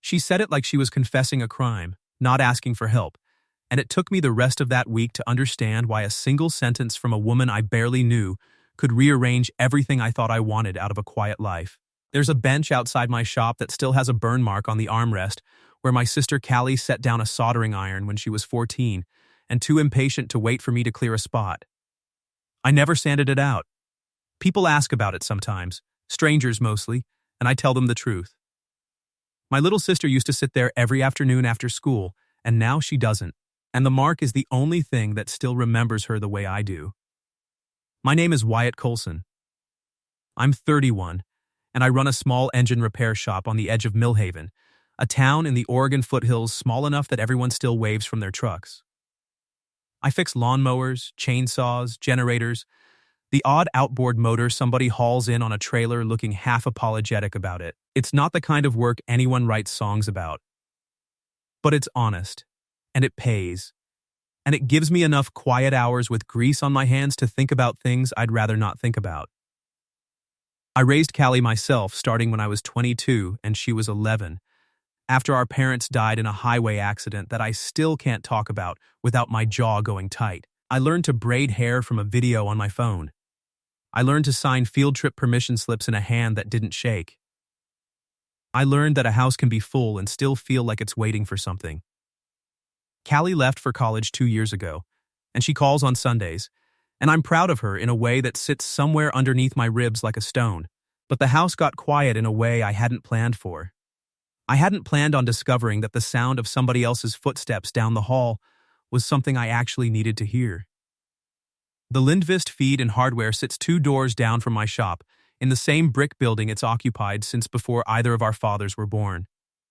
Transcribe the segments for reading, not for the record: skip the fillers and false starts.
She said it like she was confessing a crime, not asking for help, and it took me the rest of that week to understand why a single sentence from a woman I barely knew could rearrange everything I thought I wanted out of a quiet life. There's a bench outside my shop that still has a burn mark on the armrest where my sister Callie set down a soldering iron when she was 14 and too impatient to wait for me to clear a spot. I never sanded it out. People ask about it sometimes, strangers mostly, and I tell them the truth. My little sister used to sit there every afternoon after school, and now she doesn't, and the mark is the only thing that still remembers her the way I do. My name is Wyatt Colson. I'm 31, and I run a small engine repair shop on the edge of Millhaven, a town in the Oregon foothills small enough that everyone still waves from their trucks. I fix lawnmowers, chainsaws, generators, the odd outboard motor somebody hauls in on a trailer looking half apologetic about it. It's not the kind of work anyone writes songs about. But it's honest, and it pays, and it gives me enough quiet hours with grease on my hands to think about things I'd rather not think about. I raised Callie myself starting when I was 22 and she was 11, after our parents died in a highway accident that I still can't talk about without my jaw going tight. I learned to braid hair from a video on my phone. I learned to sign field trip permission slips in a hand that didn't shake. I learned that a house can be full and still feel like it's waiting for something. Callie left for college 2 years ago, and she calls on Sundays, and I'm proud of her in a way that sits somewhere underneath my ribs like a stone. But the house got quiet in a way I hadn't planned for. I hadn't planned on discovering that the sound of somebody else's footsteps down the hall was something I actually needed to hear. The Lindqvist Feed and Hardware sits 2 doors down from my shop, in the same brick building it's occupied since before either of our fathers were born.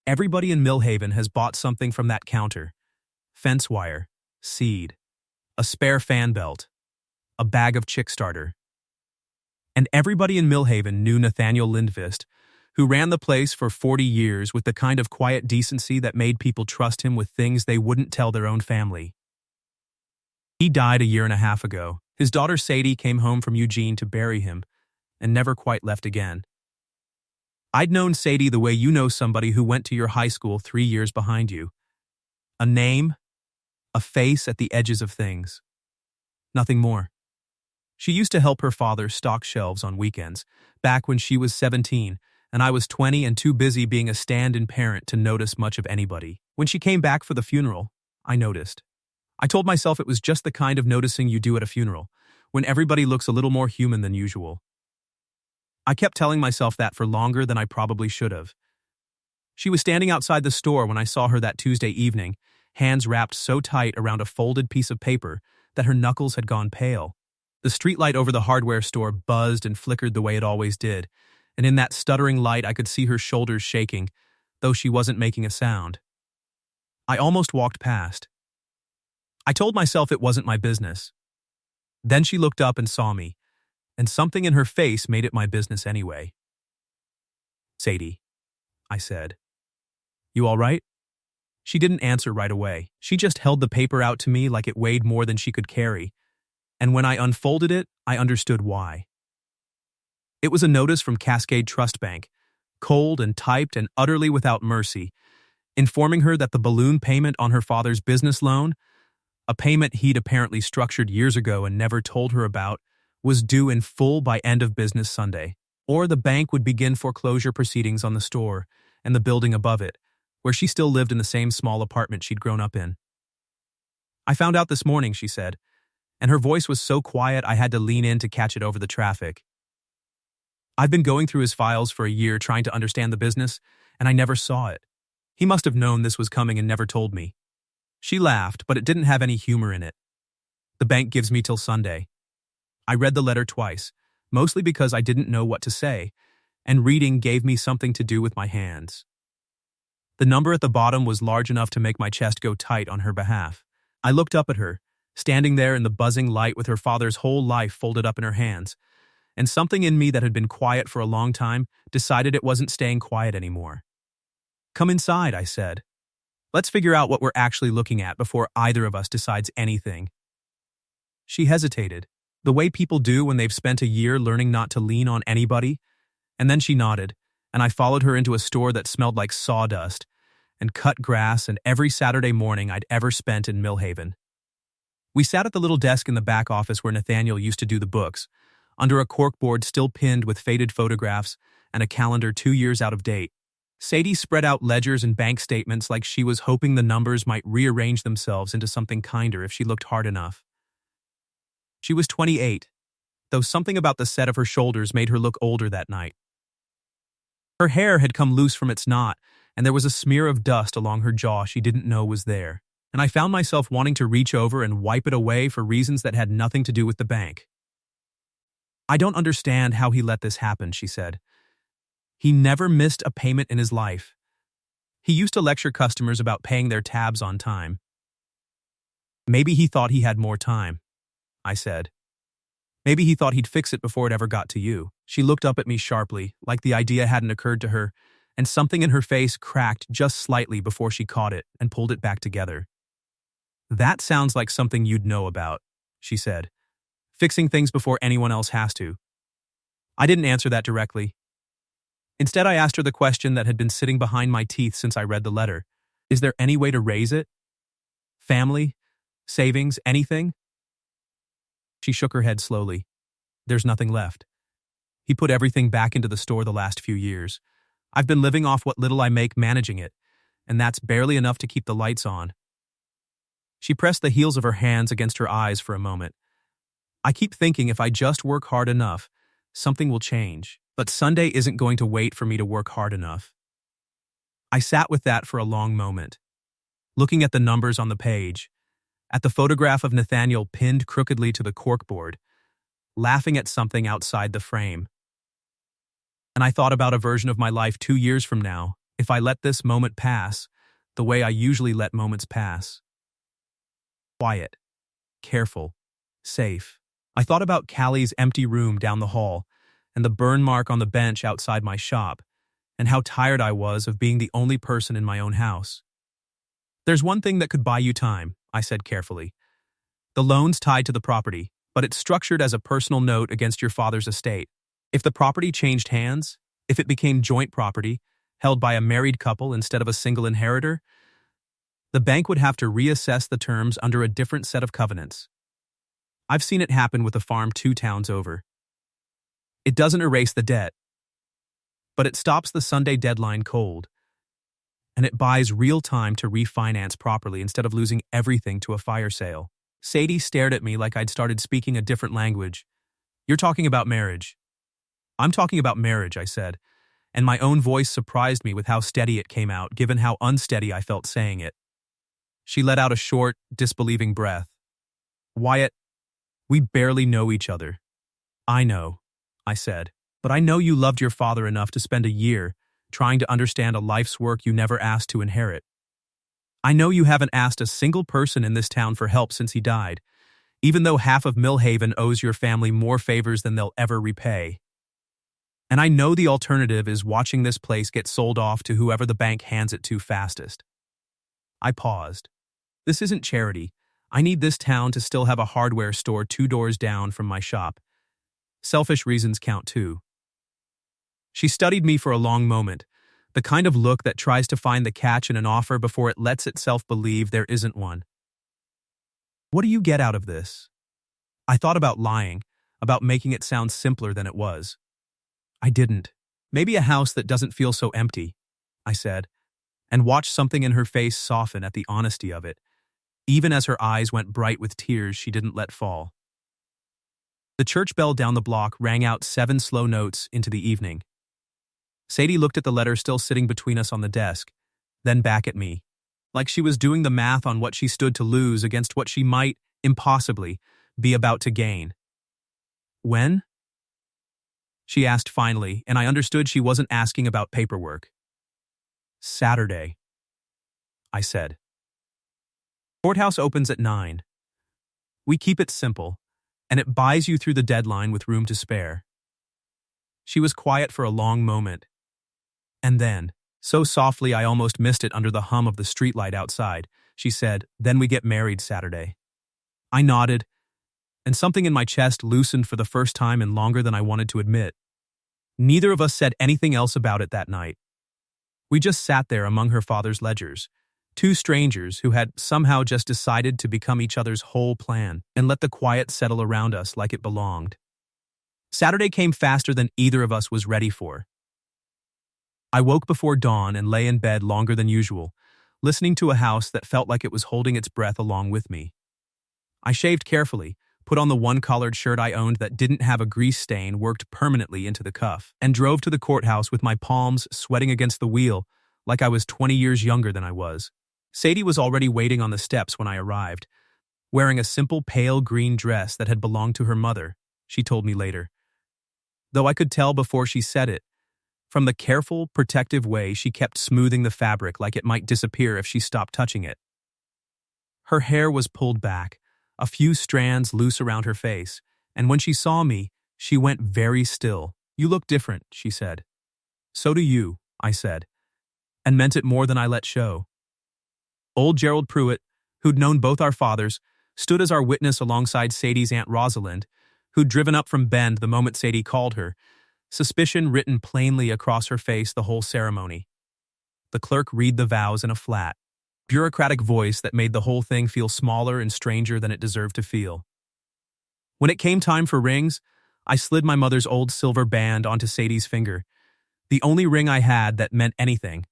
Everybody in Millhaven has bought something from that counter: fence wire, seed, a spare fan belt, a bag of chick starter. And everybody in Millhaven knew Nathaniel Lindqvist, who ran the place for 40 years with the kind of quiet decency that made people trust him with things they wouldn't tell their own family. He died a year and a half ago. His daughter Sadie came home from Eugene to bury him, and never quite left again. I'd known Sadie the way you know somebody who went to your high school 3 years behind you. A name, a face at the edges of things. Nothing more. She used to help her father stock shelves on weekends, back when she was 17, and I was 20 and too busy being a stand-in parent to notice much of anybody. When she came back for the funeral, I noticed. I told myself it was just the kind of noticing you do at a funeral, when everybody looks a little more human than usual. I kept telling myself that for longer than I probably should have. She was standing outside the store when I saw her that Tuesday evening, hands wrapped so tight around a folded piece of paper that her knuckles had gone pale. The streetlight over the hardware store buzzed and flickered the way it always did, and in that stuttering light I could see her shoulders shaking, though she wasn't making a sound. I almost walked past. I told myself it wasn't my business. Then she looked up and saw me, and something in her face made it my business anyway. "Sadie," I said. "You all right?" She didn't answer right away. She just held the paper out to me like it weighed more than she could carry, and when I unfolded it, I understood why. It was a notice from Cascade Trust Bank, cold and typed and utterly without mercy, informing her that the balloon payment on her father's business loan, a payment he'd apparently structured years ago and never told her about, was due in full by end of business Sunday, or the bank would begin foreclosure proceedings on the store and the building above it, where she still lived in the same small apartment she'd grown up in. "I found out this morning," she said, and her voice was so quiet I had to lean in to catch it over the traffic. "I've been going through his files for a year trying to understand the business, and I never saw it. He must have known this was coming and never told me." She laughed, but it didn't have any humor in it. "The bank gives me till Sunday." I read the letter twice, mostly because I didn't know what to say, and reading gave me something to do with my hands. The number at the bottom was large enough to make my chest go tight on her behalf. I looked up at her, standing there in the buzzing light with her father's whole life folded up in her hands, and something in me that had been quiet for a long time decided it wasn't staying quiet anymore. "Come inside," I said. "Let's figure out what we're actually looking at before either of us decides anything." She hesitated, the way people do when they've spent a year learning not to lean on anybody, and then she nodded, and I followed her into a store that smelled like sawdust and cut grass and every Saturday morning I'd ever spent in Millhaven. We sat at the little desk in the back office where Nathaniel used to do the books, under a corkboard still pinned with faded photographs and a calendar 2 years out of date. Sadie spread out ledgers and bank statements like she was hoping the numbers might rearrange themselves into something kinder if she looked hard enough. She was 28, though something about the set of her shoulders made her look older that night. Her hair had come loose from its knot, and there was a smear of dust along her jaw she didn't know was there, and I found myself wanting to reach over and wipe it away for reasons that had nothing to do with the bank. "I don't understand how he let this happen," she said. "He never missed a payment in his life. He used to lecture customers about paying their tabs on time." "Maybe he thought he had more time," I said. "Maybe he thought he'd fix it before it ever got to you." She looked up at me sharply, like the idea hadn't occurred to her, and something in her face cracked just slightly before she caught it and pulled it back together. "That sounds like something you'd know about," she said. "Fixing things before anyone else has to." I didn't answer that directly. Instead, I asked her the question that had been sitting behind my teeth since I read the letter. Is there any way to raise it? Family? Savings? Anything? She shook her head slowly. "There's nothing left. He put everything back into the store the last few years. I've been living off what little I make managing it, and that's barely enough to keep the lights on." She pressed the heels of her hands against her eyes for a moment. "I keep thinking if I just work hard enough, something will change. But Sunday isn't going to wait for me to work hard enough." I sat with that for a long moment, looking at the numbers on the page, at the photograph of Nathaniel pinned crookedly to the corkboard, laughing at something outside the frame. And I thought about a version of my life 2 years from now, if I let this moment pass, the way I usually let moments pass. Quiet, careful, safe. I thought about Callie's empty room down the hall, and the burn mark on the bench outside my shop, and how tired I was of being the only person in my own house. "There's one thing that could buy you time," I said carefully. "The loan's tied to the property, but it's structured as a personal note against your father's estate. If the property changed hands, if it became joint property, held by a married couple instead of a single inheritor, the bank would have to reassess the terms under a different set of covenants. I've seen it happen with a farm 2 towns over. It doesn't erase the debt, but it stops the Sunday deadline cold, and it buys real time to refinance properly instead of losing everything to a fire sale." Sadie stared at me like I'd started speaking a different language. "You're talking about marriage." "I'm talking about marriage," I said, and my own voice surprised me with how steady it came out, given how unsteady I felt saying it. She let out a short, disbelieving breath. "Wyatt, we barely know each other." "I know," I said, "but I know you loved your father enough to spend a year trying to understand a life's work you never asked to inherit. I know you haven't asked a single person in this town for help since he died, even though half of Millhaven owes your family more favors than they'll ever repay. And I know the alternative is watching this place get sold off to whoever the bank hands it to fastest." I paused. This isn't charity. I need this town to still have a hardware store 2 doors down from my shop. Selfish reasons count too. She studied me for a long moment, the kind of look that tries to find the catch in an offer before it lets itself believe there isn't one. "What do you get out of this?" I thought about lying, about making it sound simpler than it was. I didn't. "Maybe a house that doesn't feel so empty," I said, and watched something in her face soften at the honesty of it, even as her eyes went bright with tears she didn't let fall. The church bell down the block rang out 7 slow notes into the evening. Sadie looked at the letter still sitting between us on the desk, then back at me, like she was doing the math on what she stood to lose against what she might, impossibly, be about to gain. "When?" she asked finally, and I understood she wasn't asking about paperwork. "Saturday," I said. "Courthouse opens at 9. We keep it simple, and it buys you through the deadline with room to spare." She was quiet for a long moment, and then, so softly I almost missed it under the hum of the streetlight outside, she said, "Then we get married Saturday." I nodded, and something in my chest loosened for the first time in longer than I wanted to admit. Neither of us said anything else about it that night. We just sat there among her father's ledgers, two strangers who had somehow just decided to become each other's whole plan and let the quiet settle around us like it belonged. Saturday came faster than either of us was ready for. I woke before dawn and lay in bed longer than usual, listening to a house that felt like it was holding its breath along with me. I shaved carefully, put on the one-collared shirt I owned that didn't have a grease stain worked permanently into the cuff, and drove to the courthouse with my palms sweating against the wheel like I was 20 years younger than I was. Sadie was already waiting on the steps when I arrived, wearing a simple pale green dress that had belonged to her mother, she told me later. Though I could tell before she said it, from the careful, protective way she kept smoothing the fabric like it might disappear if she stopped touching it. Her hair was pulled back, a few strands loose around her face, and when she saw me, she went very still. "You look different," she said. "So do you," I said, and meant it more than I let show. Old Gerald Pruitt, who'd known both our fathers, stood as our witness alongside Sadie's Aunt Rosalind, who'd driven up from Bend the moment Sadie called her, suspicion written plainly across her face the whole ceremony. The clerk read the vows in a flat, bureaucratic voice that made the whole thing feel smaller and stranger than it deserved to feel. When it came time for rings, I slid my mother's old silver band onto Sadie's finger, the only ring I had that meant anything,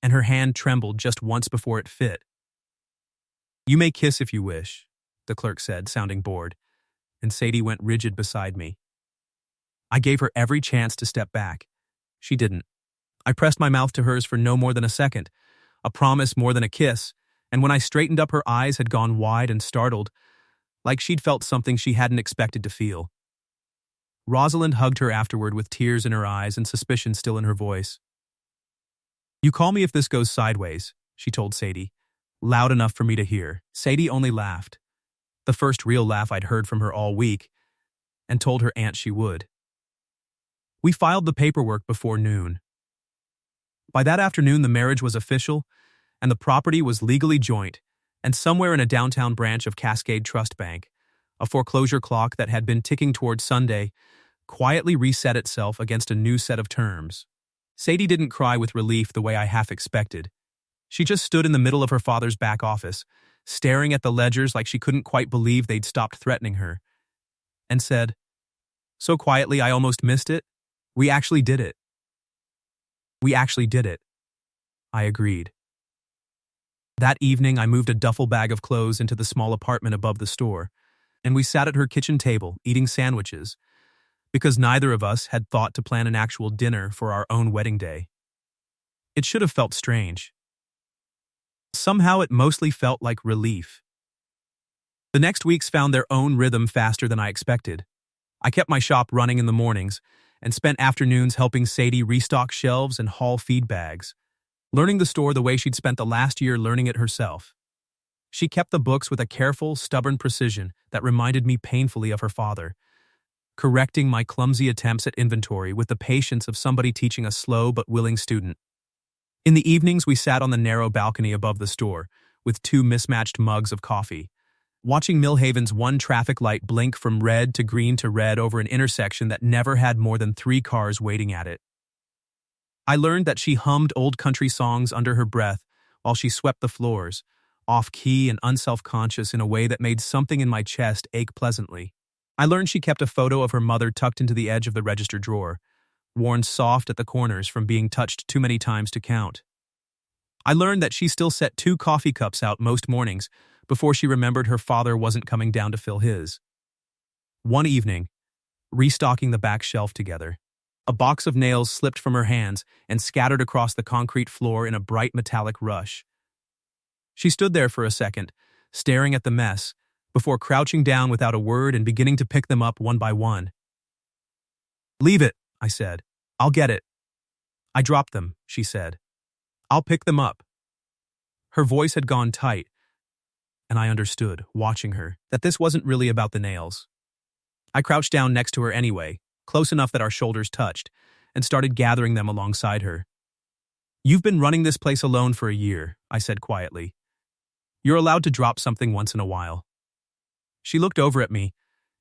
and her hand trembled just once before it fit. "You may kiss if you wish," the clerk said, sounding bored, and Sadie went rigid beside me. I gave her every chance to step back. She didn't. I pressed my mouth to hers for no more than a second, a promise more than a kiss, and when I straightened up her eyes had gone wide and startled, like she'd felt something she hadn't expected to feel. Rosalind hugged her afterward with tears in her eyes and suspicion still in her voice. "You call me if this goes sideways," she told Sadie, loud enough for me to hear. Sadie only laughed, the first real laugh I'd heard from her all week, and told her aunt she would. We filed the paperwork before noon. By that afternoon, the marriage was official, and the property was legally joint, and somewhere in a downtown branch of Cascade Trust Bank, a foreclosure clock that had been ticking toward Sunday quietly reset itself against a new set of terms. Sadie didn't cry with relief the way I half expected. She just stood in the middle of her father's back office, staring at the ledgers like she couldn't quite believe they'd stopped threatening her, and said, so quietly I almost missed it, "We actually did it." "We actually did it," I agreed. That evening, I moved a duffel bag of clothes into the small apartment above the store, and we sat at her kitchen table, eating sandwiches, because neither of us had thought to plan an actual dinner for our own wedding day. It should have felt strange. Somehow it mostly felt like relief. The next weeks found their own rhythm faster than I expected. I kept my shop running in the mornings and spent afternoons helping Sadie restock shelves and haul feed bags, learning the store the way she'd spent the last year learning it herself. She kept the books with a careful, stubborn precision that reminded me painfully of her father, correcting my clumsy attempts at inventory with the patience of somebody teaching a slow but willing student. In the evenings, we sat on the narrow balcony above the store, with two mismatched mugs of coffee, watching Millhaven's one traffic light blink from red to green to red over an intersection that never had more than 3 cars waiting at it. I learned that she hummed old country songs under her breath while she swept the floors, off-key and unself-conscious in a way that made something in my chest ache pleasantly. I learned she kept a photo of her mother tucked into the edge of the register drawer, worn soft at the corners from being touched too many times to count. I learned that she still set 2 coffee cups out most mornings before she remembered her father wasn't coming down to fill his. One evening, restocking the back shelf together, a box of nails slipped from her hands and scattered across the concrete floor in a bright metallic rush. She stood there for a second, staring at the mess, before crouching down without a word and beginning to pick them up one by one. "Leave it," I said. "I'll get it." "I dropped them," she said. "I'll pick them up." Her voice had gone tight, and I understood, watching her, that this wasn't really about the nails. I crouched down next to her anyway, close enough that our shoulders touched, and started gathering them alongside her. "You've been running this place alone for a year," I said quietly. "You're allowed to drop something once in a while." She looked over at me,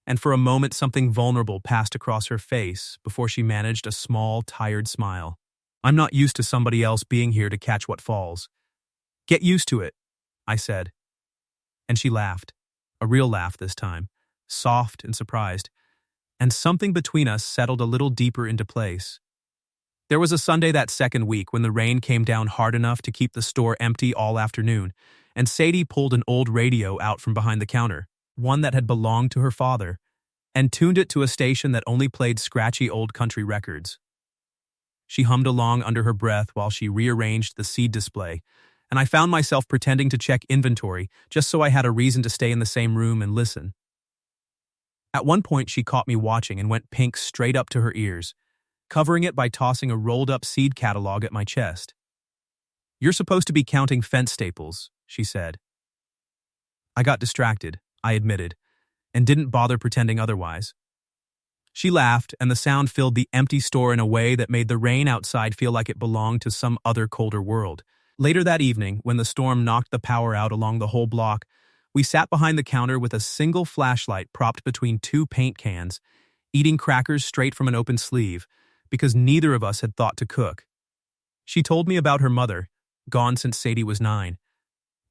and for a moment something vulnerable passed across her face before she managed a small, tired smile. I'm not used to somebody else being here to catch what falls. Get used to it, I said. And she laughed. A real laugh this time, soft and surprised. And something between us settled a little deeper into place. There was a Sunday that second week when the rain came down hard enough to keep the store empty all afternoon, and Sadie pulled an old radio out from behind the counter, one that had belonged to her father, and tuned it to a station that only played scratchy old country records. She hummed along under her breath while she rearranged the seed display, and I found myself pretending to check inventory just so I had a reason to stay in the same room and listen. At one point, she caught me watching and went pink straight up to her ears, covering it by tossing a rolled-up seed catalog at my chest. "You're supposed to be counting fence staples," she said. I got distracted, I admitted, and didn't bother pretending otherwise. She laughed, and the sound filled the empty store in a way that made the rain outside feel like it belonged to some other colder world. Later that evening, when the storm knocked the power out along the whole block, we sat behind the counter with a single flashlight propped between two paint cans, eating crackers straight from an open sleeve, because neither of us had thought to cook. She told me about her mother, gone since Sadie was 9,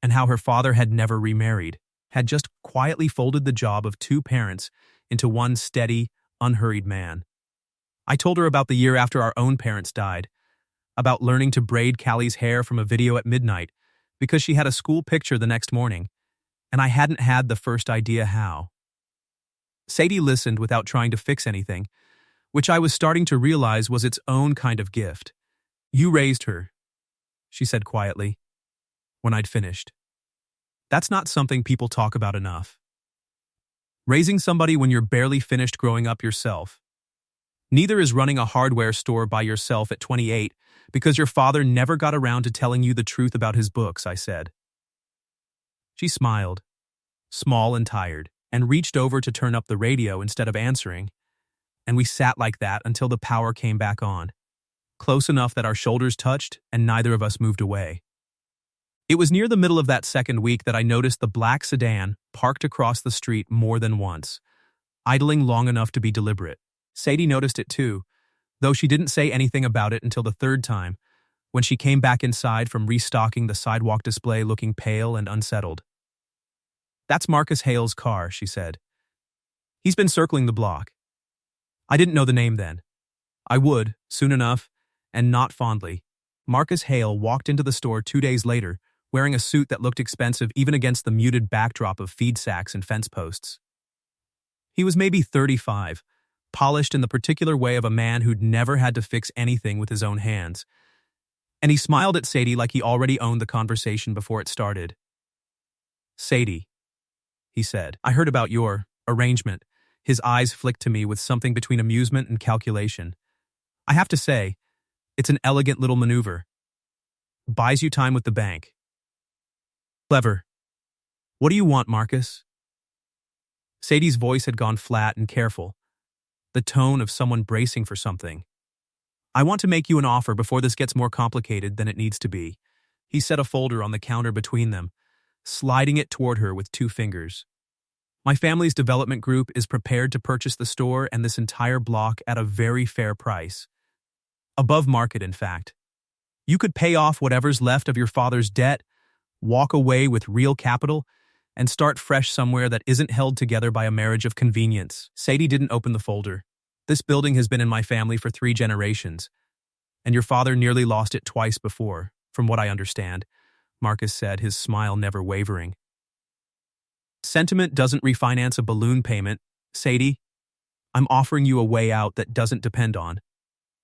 and how her father had never remarried, had just quietly folded the job of two parents into one steady, unhurried man. I told her about the year after our own parents died, about learning to braid Callie's hair from a video at midnight because she had a school picture the next morning, and I hadn't had the first idea how. Sadie listened without trying to fix anything, which I was starting to realize was its own kind of gift. "You raised her," she said quietly, when I'd finished. "That's not something people talk about enough. Raising somebody when you're barely finished growing up yourself. Neither is running a hardware store by yourself at 28 because your father never got around to telling you the truth about his books," I said. She smiled, small and tired, and reached over to turn up the radio instead of answering, and we sat like that until the power came back on, close enough that our shoulders touched and neither of us moved away. It was near the middle of that second week that I noticed the black sedan parked across the street more than once, idling long enough to be deliberate. Sadie noticed it too, though she didn't say anything about it until the third time, when she came back inside from restocking the sidewalk display looking pale and unsettled. "That's Marcus Hale's car," she said. "He's been circling the block." I didn't know the name then. I would, soon enough, and not fondly. Marcus Hale walked into the store 2 days later, wearing a suit that looked expensive even against the muted backdrop of feed sacks and fence posts. He was maybe 35, polished in the particular way of a man who'd never had to fix anything with his own hands. And he smiled at Sadie like he already owned the conversation before it started. "Sadie," he said, "I heard about your arrangement." His eyes flicked to me with something between amusement and calculation. "I have to say, it's an elegant little maneuver. Buys you time with the bank. Clever. What do you want, Marcus?" Sadie's voice had gone flat and careful, the tone of someone bracing for something. "I want to make you an offer before this gets more complicated than it needs to be." He set a folder on the counter between them, sliding it toward her with 2 fingers. "My family's development group is prepared to purchase the store and this entire block at a very fair price. Above market, in fact. You could pay off whatever's left of your father's debt, walk away with real capital, and start fresh somewhere that isn't held together by a marriage of convenience." Sadie didn't open the folder. "This building has been in my family for 3 generations, and your father nearly lost it twice before, from what I understand," Marcus said, his smile never wavering. "Sentiment doesn't refinance a balloon payment, Sadie. I'm offering you a way out that doesn't depend on."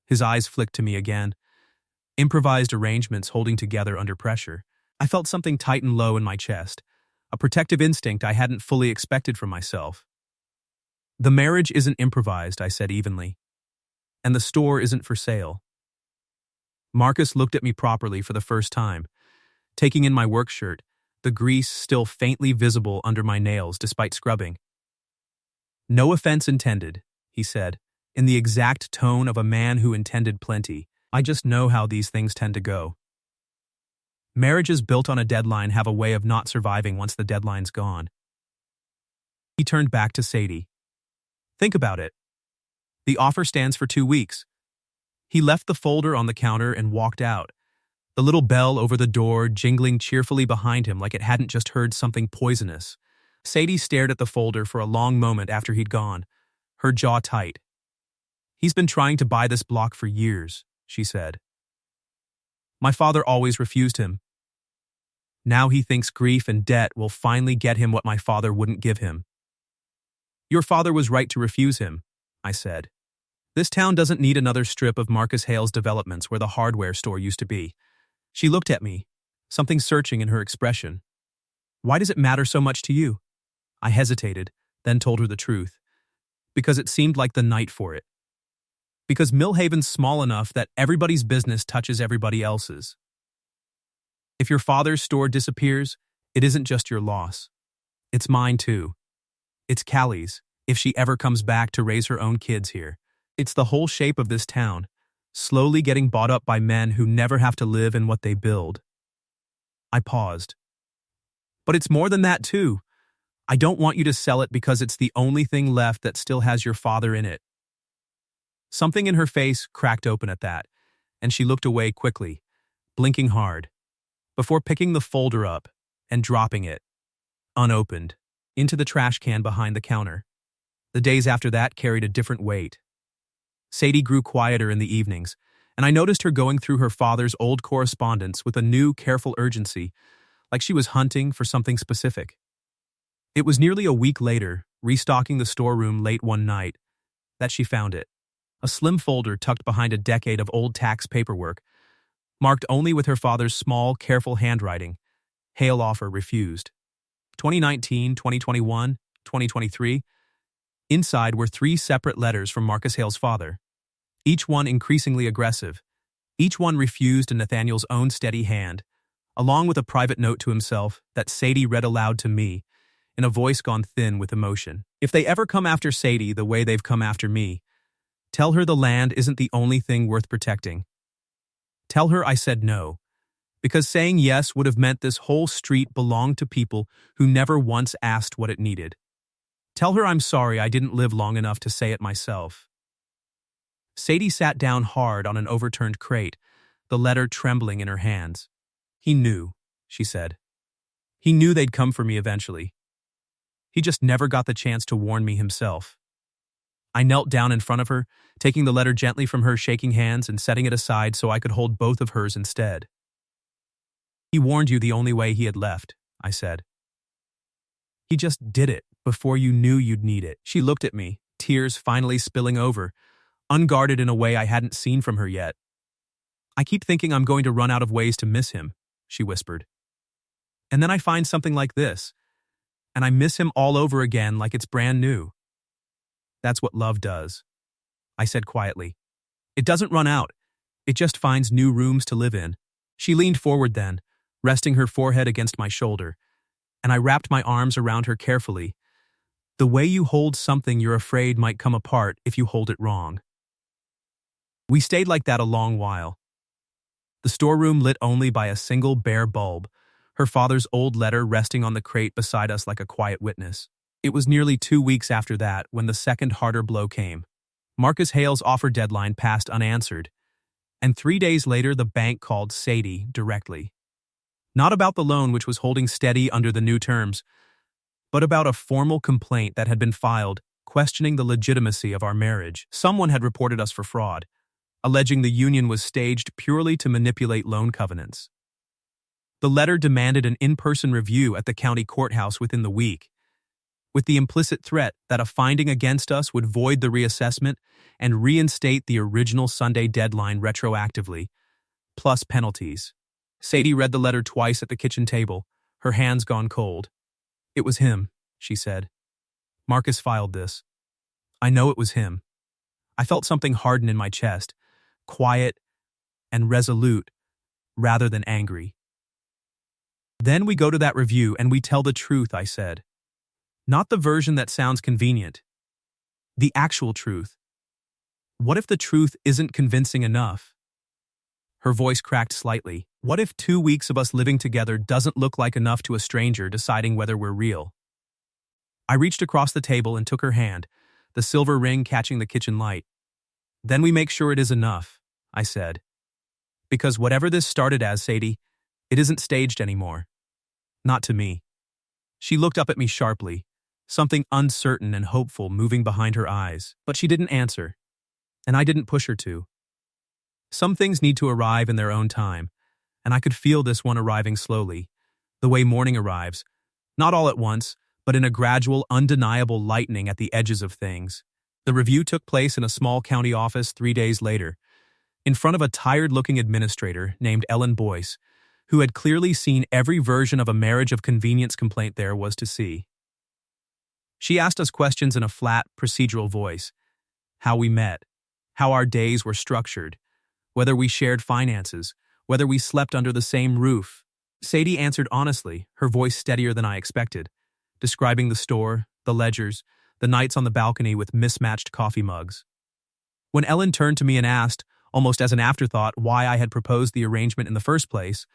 His eyes flicked to me again. Improvised arrangements holding together under pressure. I felt something tighten low in my chest, a protective instinct I hadn't fully expected from myself. "The marriage isn't improvised," I said evenly, "and the store isn't for sale." Marcus looked at me properly for the first time, taking in my work shirt, the grease still faintly visible under my nails despite scrubbing. "No offense intended," he said, in the exact tone of a man who intended plenty. "I just know how these things tend to go. Marriages built on a deadline have a way of not surviving once the deadline's gone." He turned back to Sadie. "Think about it. The offer stands for 2 weeks. He left the folder on the counter and walked out, the little bell over the door jingling cheerfully behind him like it hadn't just heard something poisonous. Sadie stared at the folder for a long moment after he'd gone, her jaw tight. "He's been trying to buy this block for years," she said. "My father always refused him. Now he thinks grief and debt will finally get him what my father wouldn't give him." "Your father was right to refuse him," I said. "This town doesn't need another strip of Marcus Hale's developments where the hardware store used to be." She looked at me, something searching in her expression. "Why does it matter so much to you?" I hesitated, then told her the truth. Because it seemed like the night for it. Because Millhaven's small enough that everybody's business touches everybody else's. If your father's store disappears, it isn't just your loss. It's mine too. It's Callie's, if she ever comes back to raise her own kids here. It's the whole shape of this town, slowly getting bought up by men who never have to live in what they build. I paused. But it's more than that too. I don't want you to sell it because it's the only thing left that still has your father in it. Something in her face cracked open at that, and she looked away quickly, blinking hard, before picking the folder up and dropping it, unopened, into the trash can behind the counter. The days after that carried a different weight. Sadie grew quieter in the evenings, and I noticed her going through her father's old correspondence with a new, careful urgency, like she was hunting for something specific. It was nearly a week later, restocking the storeroom late one night, that she found it. A slim folder tucked behind a decade of old tax paperwork, marked only with her father's small, careful handwriting. Hale offer refused. 2019, 2021, 2023. Inside were 3 separate letters from Marcus Hale's father, each one increasingly aggressive. Each one refused in Nathaniel's own steady hand, along with a private note to himself that Sadie read aloud to me, in a voice gone thin with emotion. "If they ever come after Sadie the way they've come after me, tell her the land isn't the only thing worth protecting. Tell her I said no, because saying yes would have meant this whole street belonged to people who never once asked what it needed. Tell her I'm sorry I didn't live long enough to say it myself." Sadie sat down hard on an overturned crate, the letter trembling in her hands. "He knew," she said. "He knew they'd come for me eventually. He just never got the chance to warn me himself." I knelt down in front of her, taking the letter gently from her shaking hands and setting it aside so I could hold both of hers instead. "He warned you the only way he had left," I said. "He just did it before you knew you'd need it." She looked at me, tears finally spilling over, unguarded in a way I hadn't seen from her yet. "I keep thinking I'm going to run out of ways to miss him," she whispered. "And then I find something like this, and I miss him all over again like it's brand new." "That's what love does," I said quietly. "It doesn't run out. It just finds new rooms to live in." She leaned forward then, resting her forehead against my shoulder, and I wrapped my arms around her carefully. "The way you hold something you're afraid might come apart if you hold it wrong." We stayed like that a long while. The storeroom lit only by a single bare bulb, her father's old letter resting on the crate beside us like a quiet witness. It was nearly 2 weeks after that when the second harder blow came. Marcus Hale's offer deadline passed unanswered, and 3 days later the bank called Sadie directly. Not about the loan which was holding steady under the new terms, but about a formal complaint that had been filed questioning the legitimacy of our marriage. Someone had reported us for fraud, alleging the union was staged purely to manipulate loan covenants. The letter demanded an in-person review at the county courthouse within the week, with the implicit threat that a finding against us would void the reassessment and reinstate the original Sunday deadline retroactively, plus penalties. Sadie read the letter twice at the kitchen table, her hands gone cold. "It was him," she said. "Marcus filed this. I know it was him." I felt something harden in my chest, quiet and resolute rather than angry. "Then we go to that review and we tell the truth," I said. "Not the version that sounds convenient. The actual truth. What if the truth isn't convincing enough?" Her voice cracked slightly. "What if 2 weeks of us living together doesn't look like enough to a stranger deciding whether we're real?" I reached across the table and took her hand, the silver ring catching the kitchen light. "Then we make sure it is enough," I said. Because whatever this started as, Sadie, it isn't staged anymore. Not to me. She looked up at me sharply, something uncertain and hopeful moving behind her eyes, but she didn't answer, and I didn't push her to. Some things need to arrive in their own time, and I could feel this one arriving slowly, the way morning arrives, not all at once, but in a gradual, undeniable lightening at the edges of things. The review took place in a small county office 3 days later, in front of a tired-looking administrator named Ellen Boyce, who had clearly seen every version of a marriage of convenience complaint there was to see. She asked us questions in a flat, procedural voice: how we met, how our days were structured, whether we shared finances, whether we slept under the same roof. Sadie answered honestly, her voice steadier than I expected, describing the store, the ledgers, the nights on the balcony with mismatched coffee mugs. When Ellen turned to me and asked, almost as an afterthought, why I had proposed the arrangement in the first place,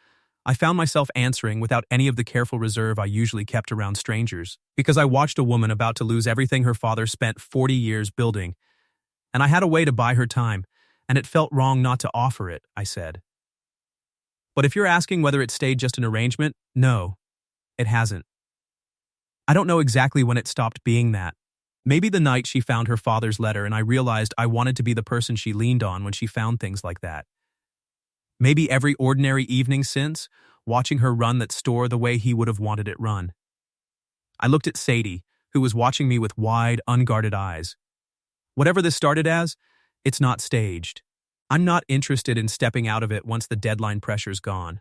I found myself answering without any of the careful reserve I usually kept around strangers, because I watched a woman about to lose everything her father spent 40 years building, and I had a way to buy her time, and it felt wrong not to offer it, I said. But if you're asking whether it stayed just an arrangement, no, it hasn't. I don't know exactly when it stopped being that. Maybe the night she found her father's letter and I realized I wanted to be the person she leaned on when she found things like that. Maybe every ordinary evening since, watching her run that store the way he would have wanted it run. I looked at Sadie, who was watching me with wide, unguarded eyes. Whatever this started as, it's not staged. I'm not interested in stepping out of it once the deadline pressure's gone.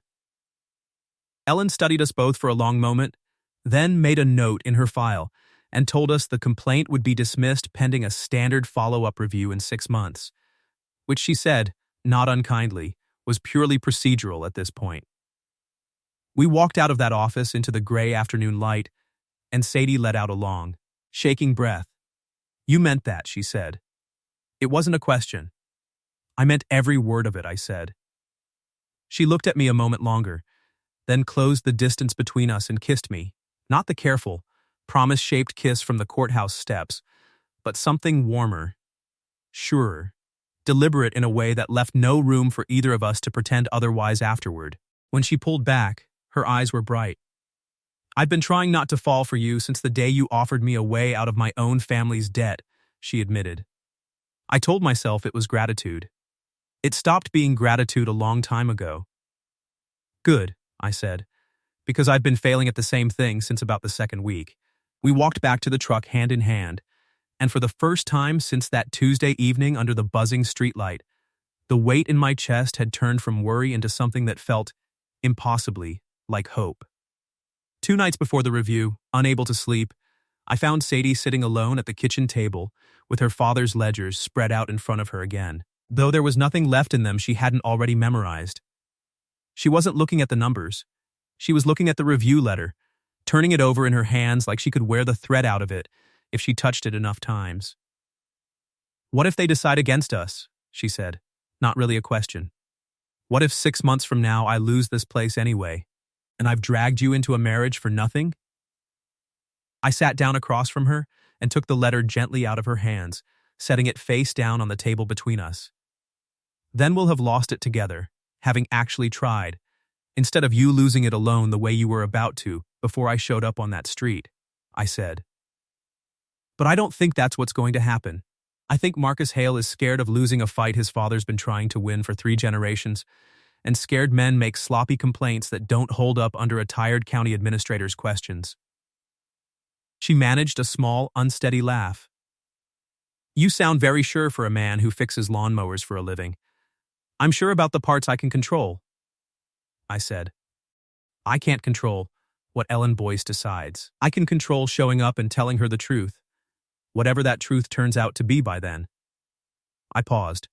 Ellen studied us both for a long moment, then made a note in her file and told us the complaint would be dismissed pending a standard follow-up review in 6 months, which she said, not unkindly, was purely procedural at this point. We walked out of that office into the gray afternoon light, and Sadie let out a long, shaking breath. "You meant that," she said. "It wasn't a question." "I meant every word of it," I said. She looked at me a moment longer, then closed the distance between us and kissed me, not the careful, promise-shaped kiss from the courthouse steps, but something warmer, surer, deliberate in a way that left no room for either of us to pretend otherwise afterward. When she pulled back, her eyes were bright. "I've been trying not to fall for you since the day you offered me a way out of my own family's debt," she admitted. I told myself it was gratitude. It stopped being gratitude a long time ago. "Good," I said, "because I've been failing at the same thing since about the second week." We walked back to the truck hand in hand, and for the first time since that Tuesday evening under the buzzing streetlight, the weight in my chest had turned from worry into something that felt, impossibly, like hope. 2 nights before the review, unable to sleep, I found Sadie sitting alone at the kitchen table with her father's ledgers spread out in front of her again, though there was nothing left in them she hadn't already memorized. She wasn't looking at the numbers. She was looking at the review letter, turning it over in her hands like she could wear the thread out of it if she touched it enough times. "What if they decide against us?" she said, not really a question. "What if 6 months from now I lose this place anyway, and I've dragged you into a marriage for nothing?" I sat down across from her and took the letter gently out of her hands, setting it face down on the table between us. "Then we'll have lost it together, having actually tried, instead of you losing it alone the way you were about to before I showed up on that street," I said. "But I don't think that's what's going to happen. I think Marcus Hale is scared of losing a fight his father's been trying to win for 3 generations, and scared men make sloppy complaints that don't hold up under a tired county administrator's questions." She managed a small, unsteady laugh. "You sound very sure for a man who fixes lawnmowers for a living. I'm sure about the parts I can control," I said. "I can't control what Ellen Boyce decides. I can control showing up and telling her the truth, whatever that truth turns out to be by then." I paused.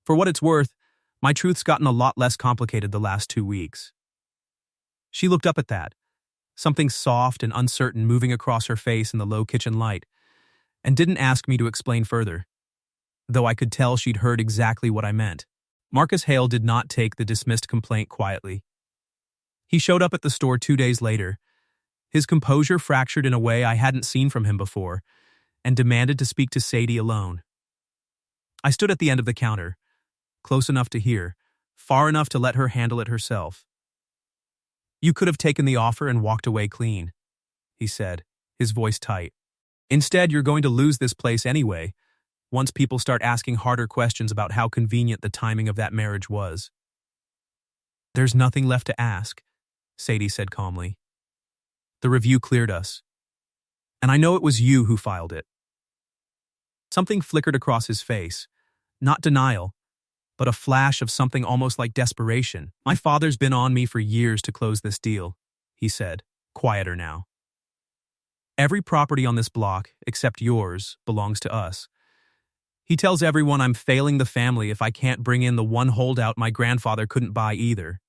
For what it's worth, my truth's gotten a lot less complicated the last 2 weeks. She looked up at that, something soft and uncertain moving across her face in the low kitchen light, and didn't ask me to explain further, though I could tell she'd heard exactly what I meant. Marcus Hale did not take the dismissed complaint quietly. He showed up at the store 2 days later, his composure fractured in a way I hadn't seen from him before, and demanded to speak to Sadie alone. I stood at the end of the counter, close enough to hear, far enough to let her handle it herself. "You could have taken the offer and walked away clean," he said, his voice tight. "Instead, you're going to lose this place anyway, once people start asking harder questions about how convenient the timing of that marriage was." "There's nothing left to ask," Sadie said calmly. "The review cleared us. And I know it was you who filed it." Something flickered across his face. Not denial, but a flash of something almost like desperation. "My father's been on me for years to close this deal," he said, quieter now. "Every property on this block, except yours, belongs to us. He tells everyone I'm failing the family if I can't bring in the one holdout my grandfather couldn't buy either.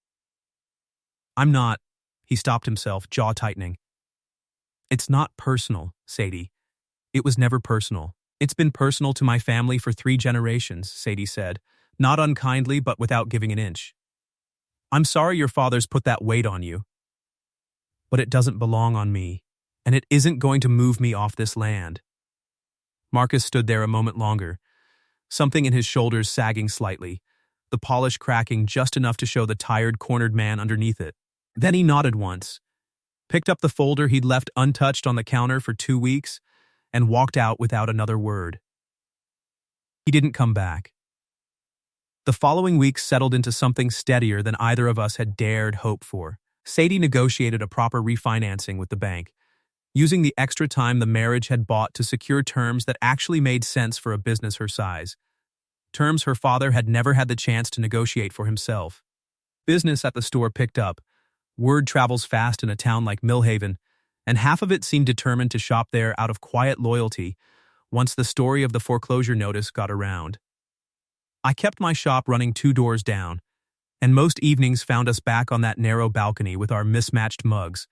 I'm not," he stopped himself, jaw tightening. "It's not personal, Sadie. It was never personal. It's been personal to my family for 3 generations, Sadie said, not unkindly but without giving an inch. "I'm sorry your father's put that weight on you. But it doesn't belong on me, and it isn't going to move me off this land." Marcus stood there a moment longer, something in his shoulders sagging slightly, the polish cracking just enough to show the tired, cornered man underneath it. Then he nodded once, picked up the folder he'd left untouched on the counter for 2 weeks, and walked out without another word. He didn't come back. The following weeks settled into something steadier than either of us had dared hope for. Sadie negotiated a proper refinancing with the bank, using the extra time the marriage had bought to secure terms that actually made sense for a business her size. Terms her father had never had the chance to negotiate for himself. Business at the store picked up. Word travels fast in a town like Millhaven, and half of it seemed determined to shop there out of quiet loyalty once the story of the foreclosure notice got around. I kept my shop running 2 doors down, and most evenings found us back on that narrow balcony with our mismatched mugs,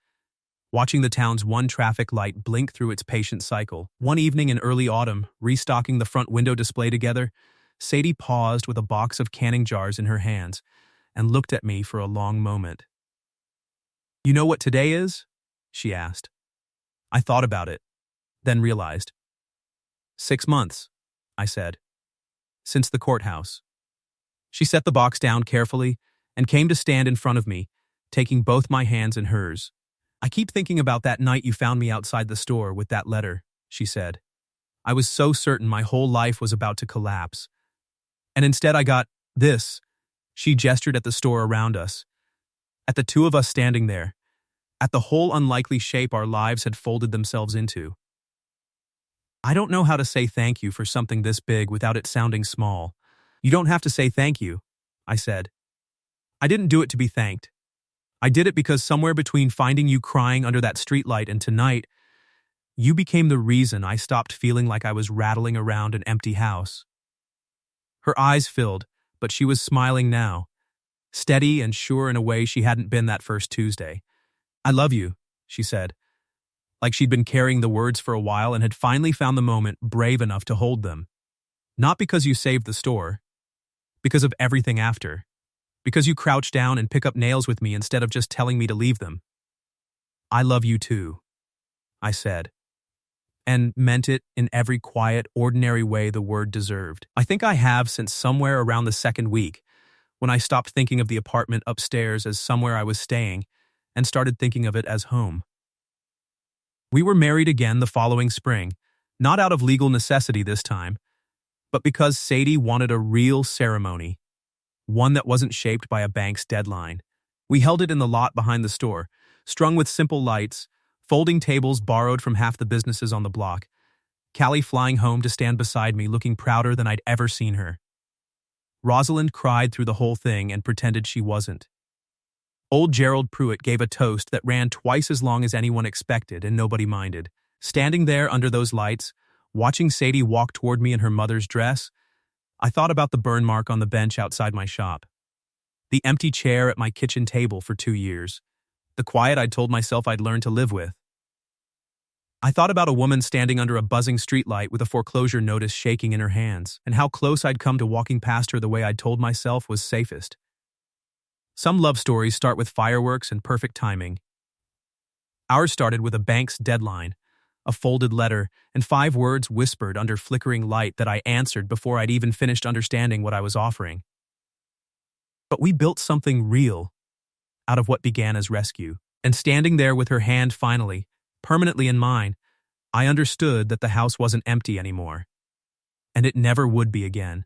watching the town's one traffic light blink through its patient cycle. One evening in early autumn, restocking the front window display together, Sadie paused with a box of canning jars in her hands and looked at me for a long moment. "You know what today is?" she asked. I thought about it, then realized. 6 months, I said. "Since the courthouse." She set the box down carefully and came to stand in front of me, taking both my hands in hers. "I keep thinking about that night you found me outside the store with that letter," she said. "I was so certain my whole life was about to collapse. And instead I got this." She gestured at the store around us, at the 2 of us standing there, at the whole unlikely shape our lives had folded themselves into. "I don't know how to say thank you for something this big without it sounding small." "You don't have to say thank you," I said. "I didn't do it to be thanked. I did it because somewhere between finding you crying under that streetlight and tonight, you became the reason I stopped feeling like I was rattling around an empty house." Her eyes filled, but she was smiling now, steady and sure in a way she hadn't been that first Tuesday. "I love you," she said, like she'd been carrying the words for a while and had finally found the moment brave enough to hold them. "Not because you saved the store, because of everything after. Because you crouch down and pick up nails with me instead of just telling me to leave them. I love you too," I said, and meant it in every quiet, ordinary way the word deserved. I think I have since somewhere around the 2nd week, when I stopped thinking of the apartment upstairs as somewhere I was staying and started thinking of it as home. We were married again the following spring, not out of legal necessity this time, but because Sadie wanted a real ceremony, one that wasn't shaped by a bank's deadline. We held it in the lot behind the store, strung with simple lights, folding tables borrowed from half the businesses on the block, Callie flying home to stand beside me looking prouder than I'd ever seen her. Rosalind cried through the whole thing and pretended she wasn't. Old Gerald Pruitt gave a toast that ran twice as long as anyone expected, and nobody minded. Standing there under those lights, watching Sadie walk toward me in her mother's dress, I thought about the burn mark on the bench outside my shop, the empty chair at my kitchen table for 2 years, the quiet I'd told myself I'd learned to live with. I thought about a woman standing under a buzzing streetlight with a foreclosure notice shaking in her hands, and how close I'd come to walking past her the way I'd told myself was safest. Some love stories start with fireworks and perfect timing. Ours started with a bank's deadline, a folded letter, and 5 words whispered under flickering light that I answered before I'd even finished understanding what I was offering. But we built something real out of what began as rescue. And standing there with her hand finally, permanently in mine, I understood that the house wasn't empty anymore. And it never would be again.